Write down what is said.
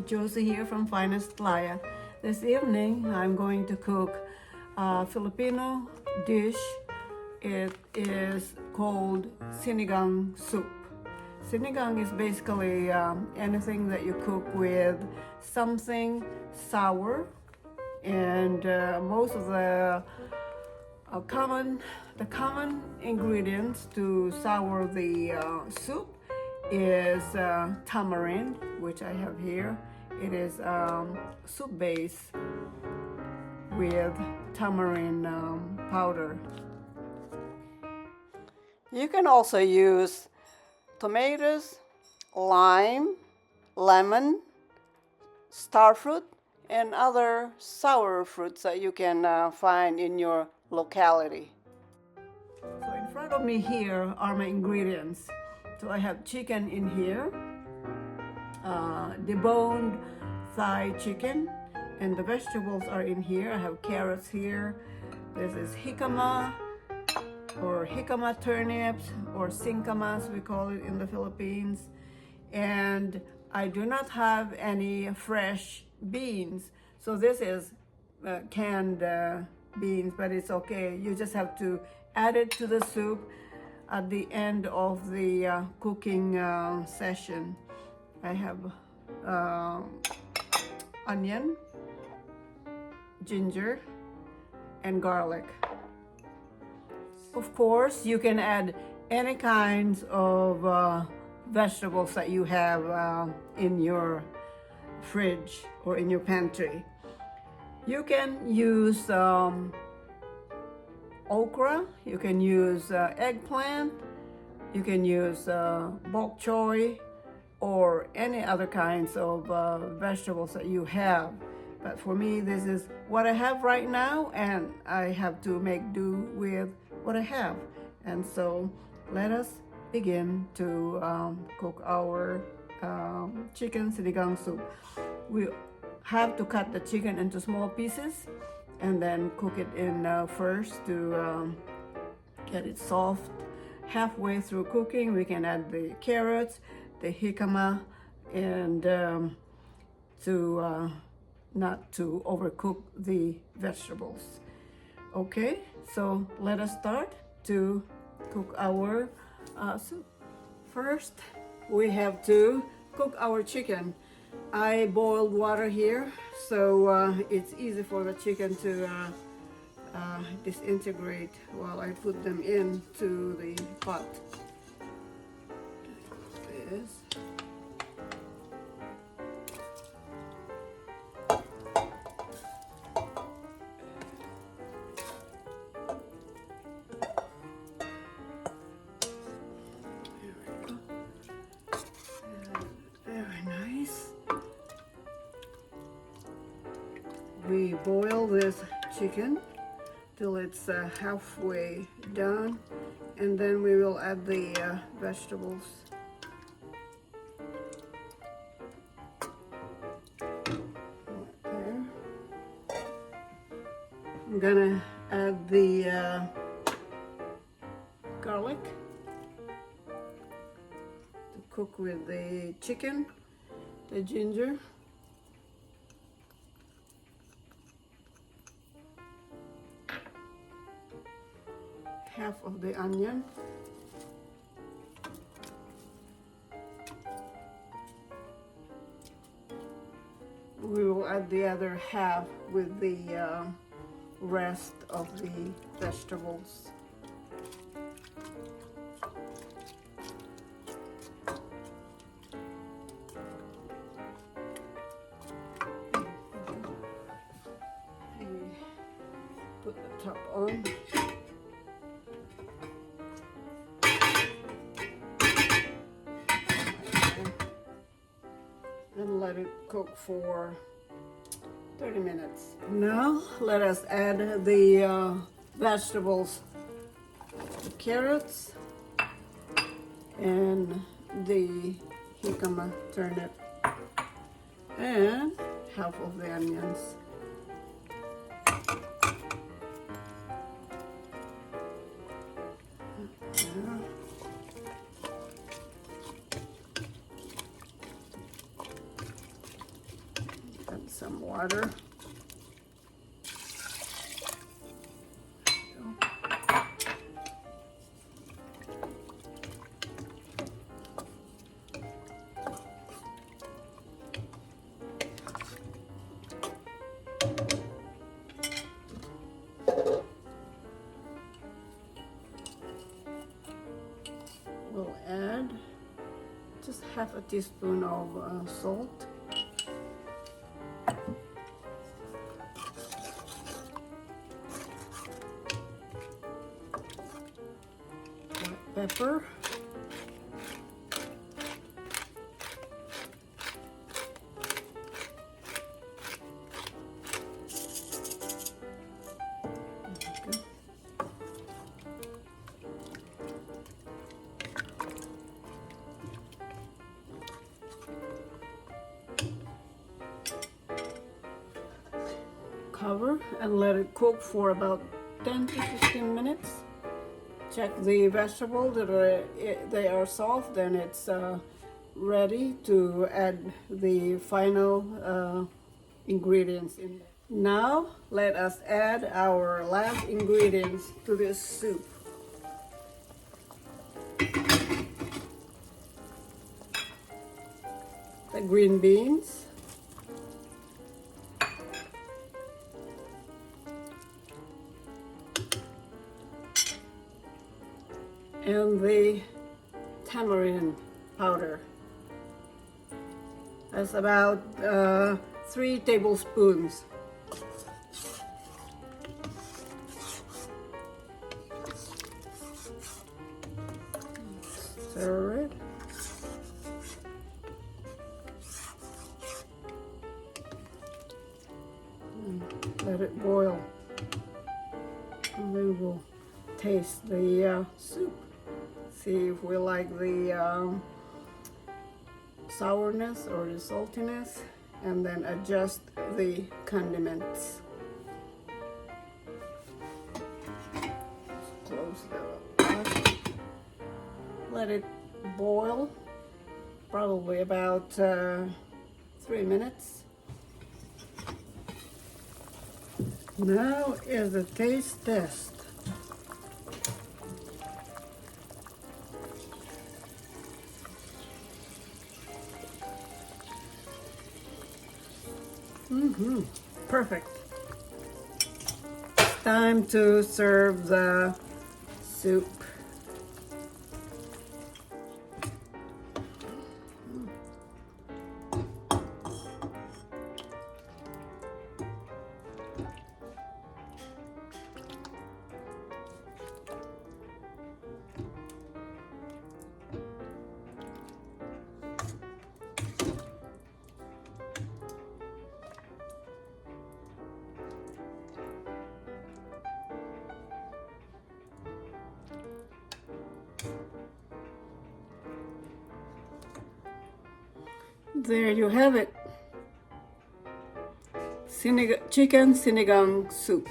Josie here from Finest Playa. This evening I'm going to cook a Filipino dish. It is called Sinigang soup. Sinigang is basically anything that you cook with something sour, and most of the common ingredients to sour the soup is tamarind, which I have here. It is soup base with tamarind powder. You can also use tomatoes, lime, lemon, starfruit, and other sour fruits that you can find in your locality. So in front of me here are my ingredients. So I have chicken in here, deboned thigh chicken, and the vegetables are in here. I have carrots here. This is jicama or Jicama turnips, or singkamas we call it in the Philippines. And I do not have any fresh beans. So this is canned beans, but it's okay. You just have to add it to the soup at the end of the cooking session. I have onion, ginger, and garlic. Of course, you can add any kinds of vegetables that you have in your fridge or in your pantry. You can use okra, you can use eggplant, you can use bok choy, or any other kinds of vegetables that you have. But for me, this is what I have right now, and I have to make do with what I have. And so let us begin to cook our chicken sinigang soup. We have to cut the chicken into small pieces and then cook it in first to get it soft. Halfway through cooking, we can add the carrots, the jicama, and to not to overcook the vegetables. Okay, so let us start to cook our soup. First, we have to cook our chicken. I boiled water here, so it's easy for the chicken to disintegrate while I put them into the pot. This. We boil this chicken till it's halfway done, and then we will add the vegetables. Right there. I'm gonna add the garlic to cook with the chicken, the ginger, half of the onion, we will add the other half with the rest of the vegetables. Put the top on. And let it cook for 30 minutes. Now let us add the vegetables, the carrots and the Jicama turnip and half of the onions. water. We'll add just half a teaspoon of salt. Black pepper. Cover and let it cook for about 10 to 15 minutes. Check the vegetable that they are soft, then it's ready to add the final ingredients in there. Now let us add our last ingredients to this soup. The green beans, and the tamarind powder. That's about 3 tablespoons. Stir it. Let it boil. And then we'll taste the soup. See if we like the sourness or the saltiness, and then adjust the condiments. Close the pot. Let it boil, probably about 3 minutes. Now is the taste test. Perfect. It's time to serve the soup. There you have it. Chicken sinigang soup.